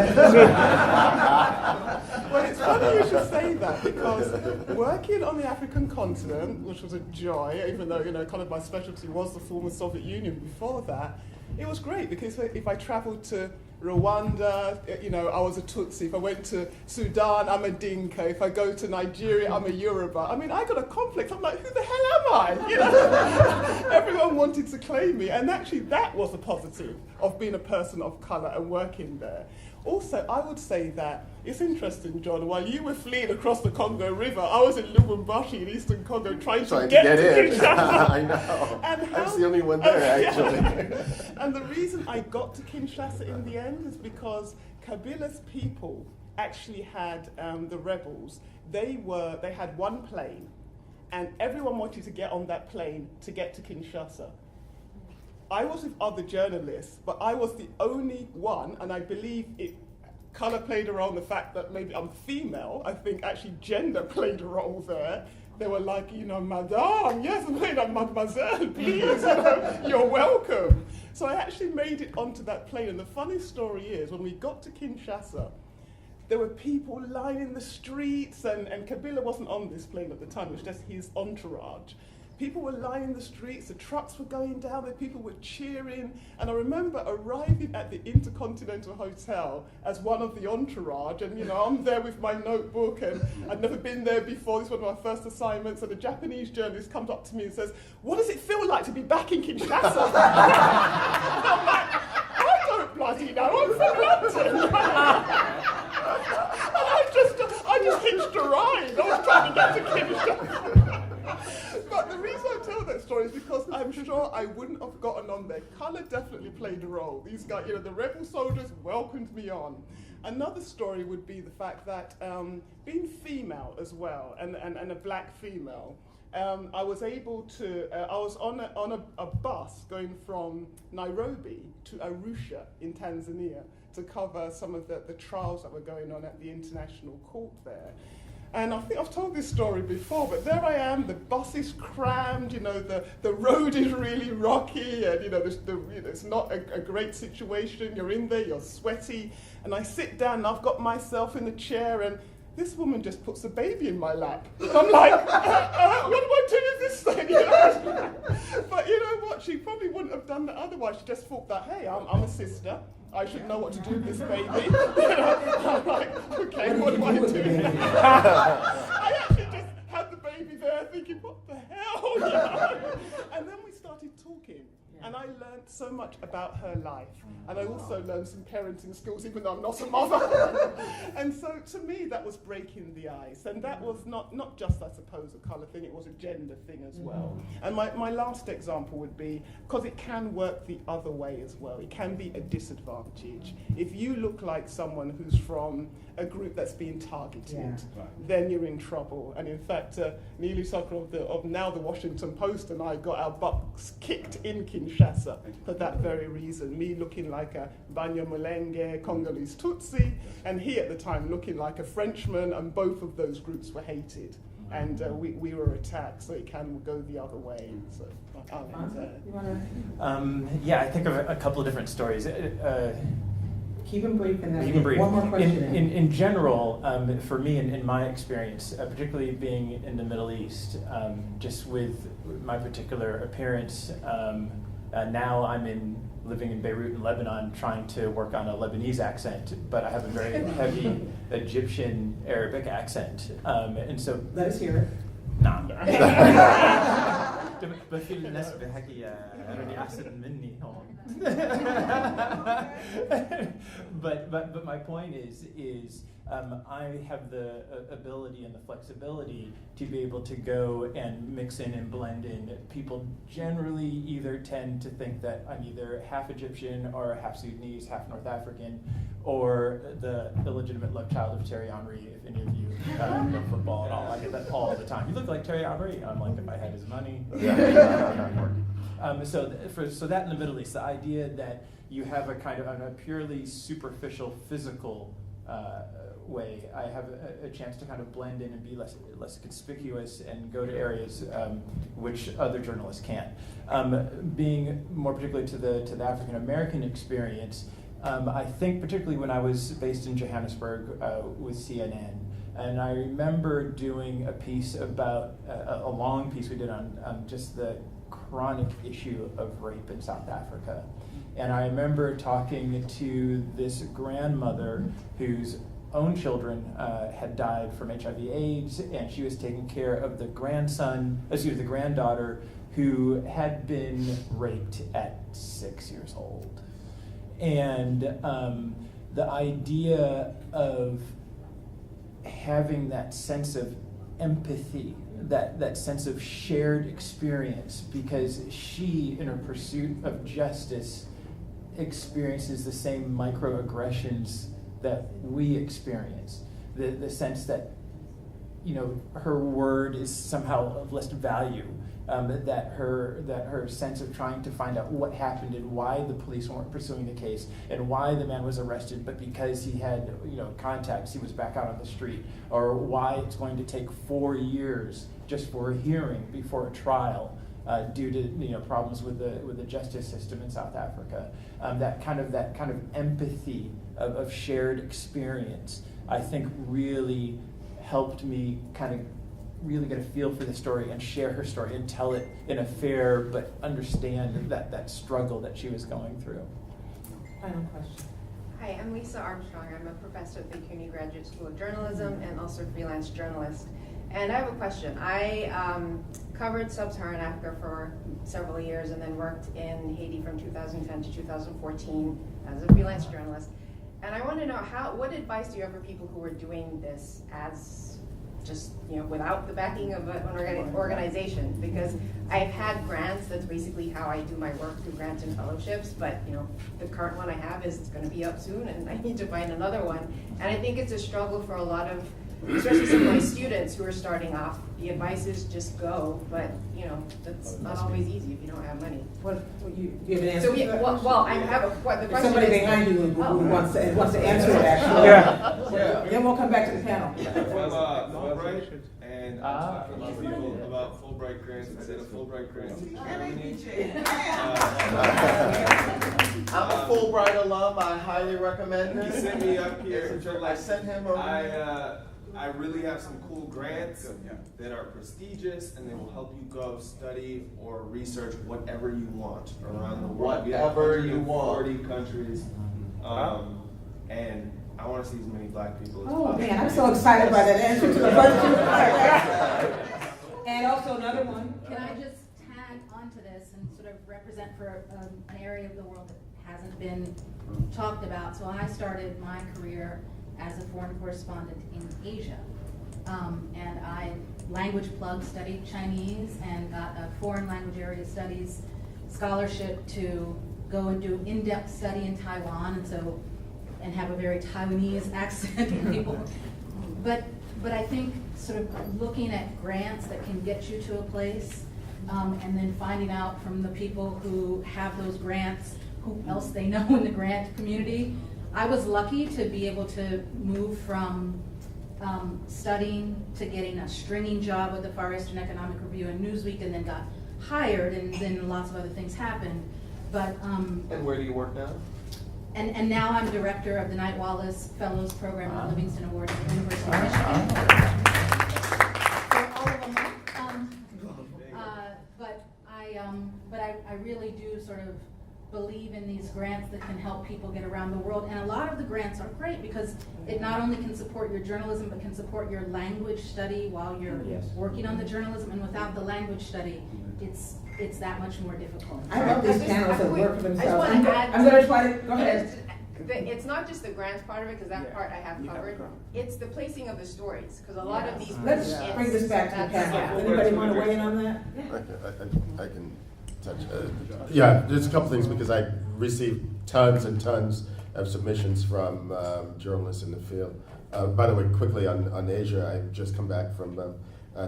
Well, it's funny you should say that, because working on the African continent, which was a joy, even though, kind of my specialty was the former Soviet Union before that, it was great because if I traveled to Rwanda, I was a Tutsi. If I went to Sudan, I'm a Dinka. If I go to Nigeria, I'm a Yoruba. I mean, I got a complex. I'm like, who the hell am I? Everyone wanted to claim me. And actually, that was a positive of being a person of color and working there. Also, I would say that it's interesting, John, while you were fleeing across the Congo River, I was in Lubumbashi in Eastern Congo trying to get in. Kinshasa. I know. And I was the only one there, actually. And the reason I got to Kinshasa in the end is because Kabila's people actually had the rebels. They had one plane, and everyone wanted to get on that plane to get to Kinshasa. I was with other journalists, but I was the only one, and I believe color played a role in the fact that maybe I'm female. I think actually gender played a role there. They were like, madame, yes, mademoiselle, please, you're welcome. So I actually made it onto that plane, and the funny story is, when we got to Kinshasa, there were people lining the streets, and Kabila wasn't on this plane at the time, it was just his entourage. People were lining the streets, the trucks were going down, the people were cheering, and I remember arriving at the Intercontinental Hotel as one of the entourage, and I'm there with my notebook, and I'd never been there before, this was one of my first assignments, and a Japanese journalist comes up to me and says, "What does it feel like to be back in Kinshasa?" And I'm like, I don't bloody know, I'm from London. And I just hitched a ride, I was trying to get to Kinshasa. But the reason I tell that story is because I'm sure I wouldn't have gotten on there. Colour definitely played a role. These guys, the rebel soldiers welcomed me on. Another story would be the fact that being female as well, and a black female, I was able to, I was on a bus going from Nairobi to Arusha in Tanzania to cover some of the trials that were going on at the International Court there. And I think I've told this story before, but there I am, the bus is crammed, you know, the road is really rocky, and, you know, it's not a great situation. You're in there, you're sweaty, and I sit down, and I've got myself in the chair, and this woman just puts a baby in my lap. I'm like, what do I do with this thing? You know? But you know what? She probably wouldn't have done that otherwise. She just thought that, hey, I'm a sister. I should know what to do with this baby. You know? I'm like, okay, what do I do? I actually just had the baby there thinking, what the hell? You know? And then we started talking. And I learned so much about her life. And I also learned some parenting skills, even though I'm not a mother. And so to me, that was breaking the ice. And that was not just, I suppose, a colour thing, it was a gender thing as well. And my last example would be, because it can work the other way as well. It can be a disadvantage. If you look like someone who's from a group that's being targeted, then you're in trouble. And in fact, Neely Sucker of now the Washington Post and I got our butts kicked in Kinshasa for that very reason. Me looking like a Banyamulenge, Congolese Tutsi, and he at the time looking like a Frenchman, and both of those groups were hated. And we were attacked, so it can go the other way. So, yeah, I think of a couple of different stories. Keep them brief, and then Keep 'em brief. one more question. In general, for me, in my experience, particularly being in the Middle East, just with my particular appearance, now I'm living in Beirut in Lebanon, trying to work on a Lebanese accent, but I have a very heavy Egyptian Arabic accent, and so. Let us hear it. نعم. بفي الناس بحكي عربي أحسن مني هون. But my point is I have the ability and the flexibility to be able to go and mix in and blend in. People generally either tend to think that I'm either half Egyptian or half Sudanese, half North African, or the illegitimate love child of Thierry Henry, if any of you know football at all. I get that all the time. You look like Thierry Henry. I'm like, if I had his money. So that in the Middle East, the idea that you have a kind of a purely superficial physical way, I have a chance to kind of blend in and be less conspicuous and go to areas which other journalists can't. Being more particularly to the African American experience, I think particularly when I was based in Johannesburg with CNN, and I remember doing a piece about a long piece we did on just the chronic issue of rape in South Africa. And I remember talking to this grandmother whose own children had died from HIV/AIDS, and she was taking care of the granddaughter who had been raped at 6 years old. And the idea of having that sense of empathy, that sense of shared experience, because she, in her pursuit of justice, experiences the same microaggressions that we experience. The sense that, you know, her word is somehow of less value. That her sense of trying to find out what happened and why the police weren't pursuing the case and why the man was arrested, but because he had, you know, contacts, he was back out on the street, or why it's going to take 4 years just for a hearing before a trial due to, you know, problems with the justice system in South Africa. That kind of empathy of shared experience, I think, really helped me kind of really get a feel for the story and share her story and tell it in a fair but understand that struggle that she was going through. Final question. Hi, I'm Lisa Armstrong. I'm a professor at the CUNY Graduate School of Journalism and also freelance journalist. And I have a question. I covered sub-Saharan Africa for several years and then worked in Haiti from 2010 to 2014 as a freelance journalist. And I want to know what advice do you have for people who are doing this as just, you know, without the backing of an organization? Because I've had grants, that's basically how I do my work, through grants and fellowships, but, you know, the current one I have is going to be up soon and I need to find another one. And I think it's a struggle for a lot of especially some of my students who are starting off, the advice is just go, but, you know, that's not always easy if you don't have money. What, you have an answer So, to yeah, that? well, I have the There's question somebody is. behind you who Oh. wants to answer it, actually. Yeah. Then we'll come back to the panel. Fulbright, and I'm talking to people about Fulbright grants. I did a Fulbright grant in Germany. I'm a Fulbright alum. I highly recommend He it. sent me up here. I sent him over here. I really have some cool grants that are prestigious, and they will help you go study or research whatever you want around the world. Whatever you want. 40 countries, and I want to see as many black people as Oh, possible. man, I'm so excited by that answer to the question. And also another one. Can I just tag onto this and sort of represent for an area of the world that hasn't been talked about? So I started my career as a foreign correspondent in Asia. And I language plug studied Chinese and got a foreign language area studies scholarship to go and do in-depth study in Taiwan, and have a very Taiwanese accent and people. But I think sort of looking at grants that can get you to a place, and then finding out from the people who have those grants, who else they know in the grant community. I was lucky to be able to move from studying to getting a stringing job with the Far Eastern Economic Review and Newsweek, and then got hired, and then lots of other things happened. But And where do you work now? and now I'm director of the Knight Wallace Fellows Program at the Livingston Award at the University of Michigan. For all of them. But I really do sort of believe in these grants that can help people get around the world. And a lot of the grants are great because it not only can support your journalism, but can support your language study while you're working on the journalism. And without the language study, it's that much more difficult. I love these panels that work for I just themselves. want to add. I'm going to try to, go ahead. It's not just the grants part of it, because that part I have covered. It's the placing of the stories, because a lot of these. Let's bring this back to the panel. Yeah. Anybody want to weigh in on that? I can touch. Yeah, there's a couple things because I received tons and tons of submissions from journalists in the field. By the way, quickly on Asia, I've just come back from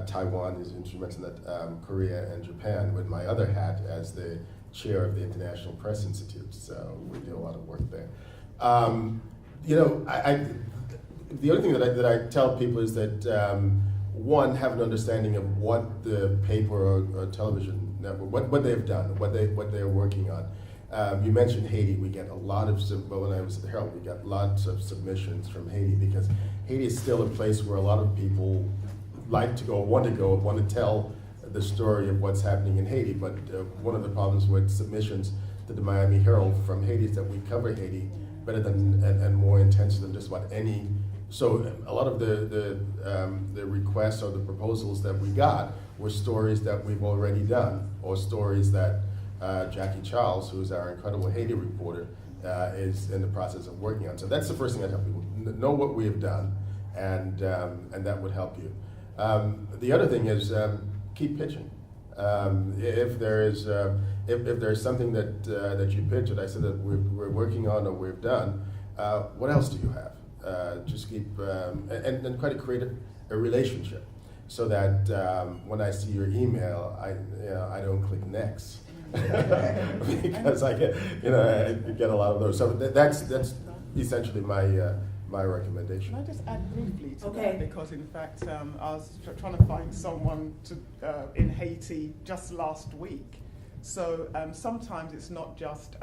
Taiwan, as you mentioned that, Korea and Japan, with my other hat as the chair of the International Press Institute. So we do a lot of work there. You know, the other thing that I tell people is that one, have an understanding of what the paper or television network, what they've done, what they're working on. You mentioned Haiti. We get a lot of, when I was at the Herald, we got lots of submissions from Haiti because Haiti is still a place where a lot of people like to go, want to tell the story of what's happening in Haiti. But one of the problems with submissions to the Miami Herald from Haiti is that we cover Haiti better than and more intense than just about any. So a lot of the requests or the proposals that we got were stories that we've already done, or stories that Jackie Charles, who's our incredible Haiti reporter, is in the process of working on. So that's the first thing I tell people: know what we have done, and that would help you. The other thing is keep pitching. If there's something that you pitch that I said that we're working on or we've done, what else do you have? Just keep and try to create a relationship, so that when I see your email, I don't click next because I get a lot of those. So that's essentially my recommendation. Can I just add briefly to Okay. that? Because in fact, I was trying to find someone in Haiti just last week. So sometimes it's not just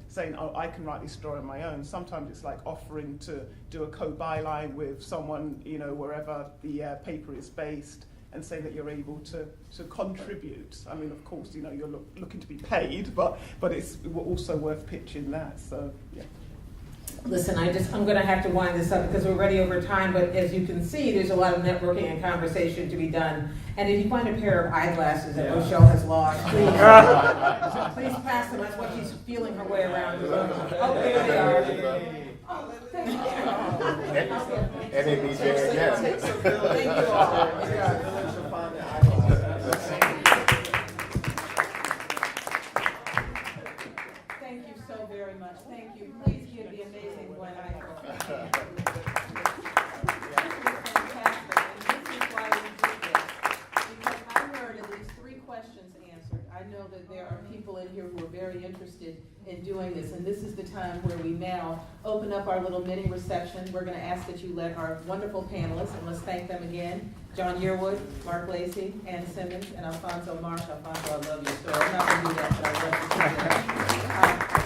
saying, oh, I can write this story on my own. Sometimes it's like offering to do a co-byline with someone, wherever the paper is based, and say that you're able to contribute. I mean, of course, you're looking to be paid, but it's also worth pitching that. So, yeah. Listen, I'm going to have to wind this up because we're already over time, but as you can see, there's a lot of networking and conversation to be done. And if you find a pair of eyeglasses that Rochelle has lost, please pass them. That's what she's feeling her way around the room. Oh, there they are. Oh, thank you. NABJ again. Thank you all. Thank you so very much. Thank you. Please give the amazing Gwen Ifill. interested in doing this. And this is the time where we now open up our little mini reception. We're going to ask that you let our wonderful panelists, and let's thank them again, John Yearwood, Mark Lacey, Ann Simmons, and Alfonso Marsh. Alfonso, I love your story. I'm not going to do that, but I love your story.